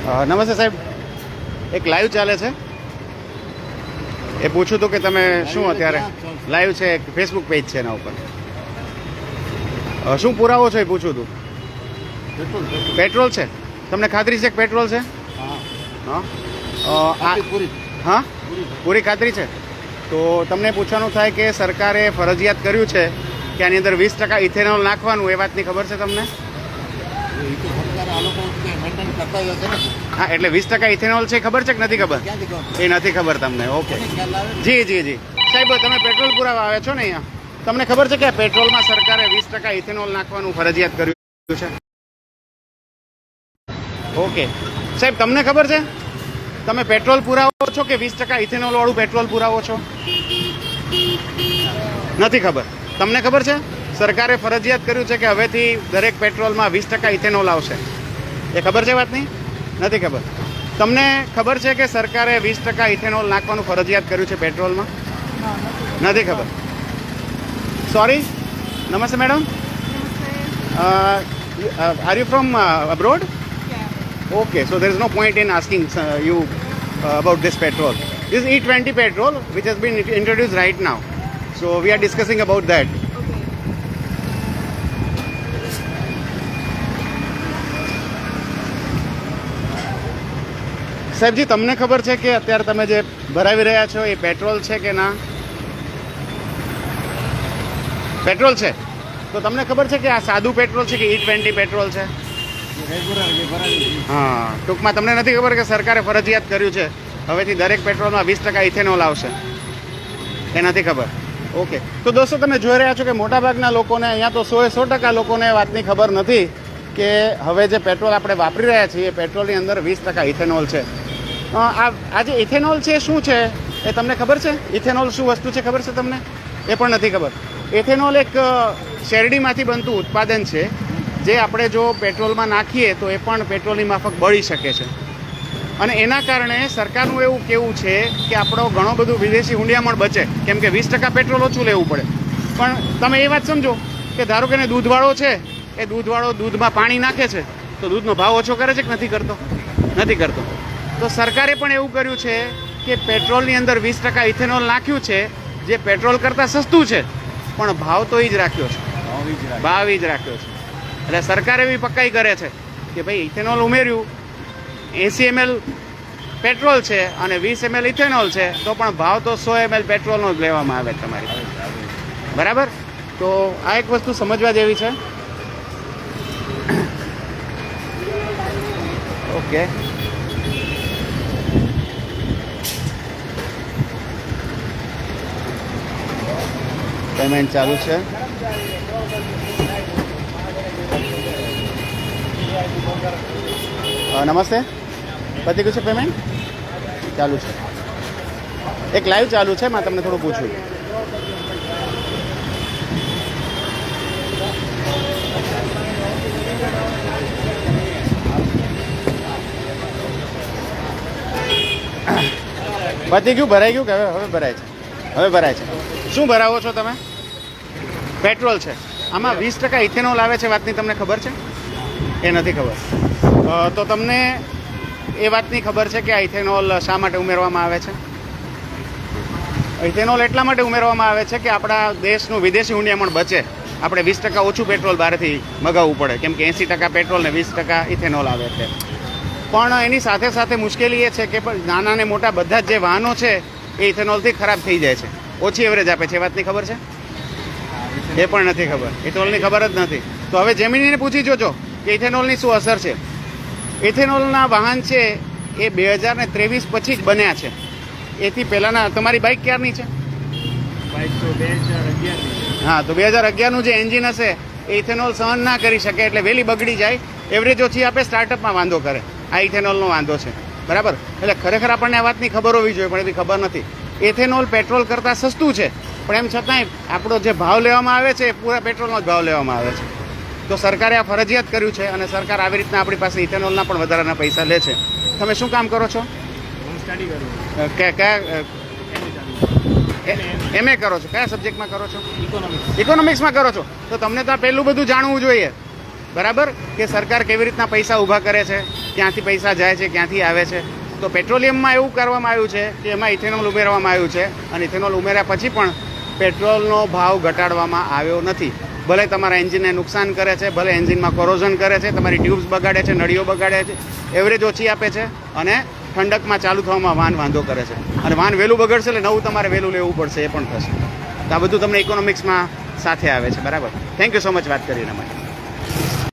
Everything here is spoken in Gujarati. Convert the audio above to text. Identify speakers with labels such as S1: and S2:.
S1: નમસ્તે સાહેબ, એક લાઈવ ચાલે છે એ પૂછું હતું કે તમે શું અત્યારે લાઈવ છે, એક ફેસબુક પેજ છે એના ઉપર શું પુરાવો છે એ પૂછું હતું. પેટ્રોલ છે, તમને ખાતરી છે કે પેટ્રોલ છે? હા હા, પૂરી ખાતરી છે. તો તમને પૂછવાનું થાય કે સરકારે ફરજિયાત કર્યું છે કે આની અંદર 20% ઇથેનોલ નાખવાનું, એ વાતની ખબર છે તમને? હા, એટલે 20% ઇથેનોલ છે ખબર છે કે નથી ખબર? એ નથી ખબર તમને. ઓકે, જી જી જી સાહેબ, તમે પેટ્રોલ પુરાવા આવ્યા છો ને અહીંયા, તમને ખબર છે કે પેટ્રોલમાં સરકારે 20% ઇથેનોલ નાખવાનું ફરજિયાત કર્યું છે? ઓકે સાહેબ, તમને ખબર છે? તમે પેટ્રોલ પુરાવો છો કે 20% ઇથેનોલ વાળું પેટ્રોલ પુરાવો છો? નથી ખબર. તમને ખબર છે સરકારે ફરજિયાત કર્યું છે કે હવેથી દરેક પેટ્રોલમાં 20% ઇથેનોલ આવશે? એ ખબર છે વાતની? નથી ખબર. તમને ખબર છે કે સરકારે 20% ઇથેનોલ નાખવાનું ફરજિયાત કર્યું છે પેટ્રોલમાં? નથી ખબર. સોરી. નમસ્તે madam. Are you from abroad? Okay, so there is no point in asking you about this petrol. This is E20 petrol, which has been introduced right now. So we are discussing about that. સાહેબજી, તમને ખબર છે કે અત્યારે તમે જે ભરાવી રહ્યા છો એ પેટ્રોલ છે કે ના? પેટ્રોલ છે. તો તમને ખબર છે કે આ સાદું પેટ્રોલ છે કે E20 પેટ્રોલ છે? હા, ટૂંકમાં તમને નથી ખબર કે સરકારે ફરજિયાત કર્યું છે હવેથી દરેક પેટ્રોલમાં 20% ઇથેનોલ આવશે? એ નથી ખબર. ઓકે, તો દોસ્તો તમે જોઈ રહ્યા છો કે મોટાભાગના લોકોને અહીંયા તો 100% લોકોને વાતની ખબર નથી કે હવે જે પેટ્રોલ આપણે વાપરી રહ્યા છીએ એ પેટ્રોલની અંદર 20% ઇથેનોલ છે. આ જે ઇથેનોલ છે શું છે એ તમને ખબર છે? ઇથેનોલ શું વસ્તુ છે ખબર છે તમને? એ પણ નથી ખબર. ઇથેનોલ એક શેરડીમાંથી બનતું ઉત્પાદન છે જે આપણે જો પેટ્રોલમાં નાખીએ તો એ પણ પેટ્રોલની માફક બળી શકે છે. અને એના કારણે સરકારનું એવું કહેવું છે કે આપણો ઘણો બધું વિદેશી હુંડિયામણ બચે, કેમ કે 20% પેટ્રોલ ઓછું લેવું પડે. પણ તમે એ વાત સમજો કે ધારો કે દૂધવાળો છે, એ દૂધવાળો દૂધમાં પાણી નાખે છે તો દૂધનો ભાવ ઓછો કરે છે કે નથી કરતો? નથી કરતો. તો સરકારે પણ એવું કર્યું છે કે પેટ્રોલની અંદર 20% ઇથેનોલ નાખ્યું છે, જે પેટ્રોલ કરતાં સસ્તું છે, પણ ભાવ તો એ જ રાખ્યો છે. ભાવ એ જ રાખ્યો છે. એટલે સરકાર એવી પક્કાઈ કરે છે કે ભાઈ ઇથેનોલ ઉમેર્યું, 80 ml પેટ્રોલ છે અને 20 ml ઇથેનોલ છે, તો પણ ભાવ તો 100 ml પેટ્રોલનો જ લેવામાં આવે તમારી. બરાબર? તો આ એક વસ્તુ સમજવા જેવી છે. ઓકે, પેમેન્ટ ચાલુ છે. નમસ્તે, પતી ગયું છે પેમેન્ટ? ચાલુ છે. એક લાઈવ ચાલુ છે, માં તમને થોડું પૂછું. પતી ગયું? ભરાઈ ગયું કે હવે ભરાય છે? હવે ભરાય છે. શું ભરાવો છો તમે? પેટ્રોલ છે. આમાં 20% ઇથેનોલ આવે છે, વાતની તમને ખબર છે? એ નથી ખબર. તો તમને એ વાતની ખબર છે કે આ ઇથેનોલ શા માટે ઉમેરવામાં આવે છે? ઇથેનોલ એટલા માટે ઉમેરવામાં આવે છે કે આપણા દેશનું વિદેશી હુંડિયામણ બચે. આપણે 20% ઓછું પેટ્રોલ બહારથી મગાવવું પડે, કેમ કે 80% પેટ્રોલ ને 20% ઇથેનોલ આવે છે. પણ એની સાથે સાથે મુશ્કેલી એ છે કે નાના ને મોટા બધા જ જે વાહનો છે એ ઇથેનોલથી ખરાબ થઈ જાય છે, ઓછી એવરેજ આપે છે. એ વાતની ખબર છે? એ પણ નથી ખબર. ઇથેનોલની ખબર જ નથી. તો હવે જેમિનીને પૂછી જોજો કે ઇથેનોલની શું અસર છે. ઇથેનોલના વાહન છે એ 2023 પછી જ બન્યા છે. એથી પહેલાંના, તમારી બાઇક ક્યારની છે? બાઇક તો 2011. હા, તો 2011નું જે એન્જિન હશે એ ઇથેનોલ સહન ના કરી શકે, એટલે વહેલી બગડી જાય, એવરેજ ઓછી આપે, સ્ટાર્ટઅપમાં વાંધો કરે. આ ઇથેનોલનો વાંધો છે. બરાબર? એટલે ખરેખર આપણને આ વાતની ખબર હોવી જોઈએ, પણ એવી ખબર નથી. ઇથેનોલ પેટ્રોલ કરતાં સસ્તું છે, પણ એમ છતાંય આપણો જે ભાવ લેવામાં આવે છે એ પૂરા પેટ્રોલનો જ ભાવ લેવામાં આવે છે. તો સરકારે આ ફરજિયાત કર્યું છે અને સરકાર આવી રીતના આપણી પાસે ઇથેનોલના પણ વધારાના પૈસા લે છે. તમે શું કામ કરો છો? સ્ટડી કરું. કયા MA કરો છો? કયા સબ્જેક્ટમાં કરો છો? ઇકોનોમિક્સમાં કરો છો. તો તમને તો આ પહેલું બધું જાણવું જોઈએ. બરાબર, કે સરકાર કેવી રીતના પૈસા ઊભા કરે છે, ક્યાંથી પૈસા જાય છે, ક્યાંથી આવે છે. તો પેટ્રોલિયમમાં એવું કરવામાં આવ્યું છે કે એમાં ઇથેનોલ ઉમેરવામાં આવ્યું છે અને ઇથેનોલ ઉમેર્યા પછી પણ પેટ્રોલનો ભાવ ઘટાડવામાં આવ્યો નથી. ભલે તમારા એન્જિનને નુકસાન કરે છે, ભલે એન્જિનમાં કોરોઝન કરે છે, તમારી ટ્યુબ્સ બગાડે છે, નળીઓ બગાડે છે, એવરેજ ઓછી આપે છે અને ઠંડકમાં ચાલુ થવામાં વાહન વાંધો કરે છે અને વાહન વહેલું બગડશે એટલે નવું તમારે વહેલું લેવું પડશે, એ પણ થશે. તો આ બધું તમને ઇકોનોમિક્સમાં સાથે આવે છે. બરાબર, થેન્ક યુ સો મચ વાત કરીને મને.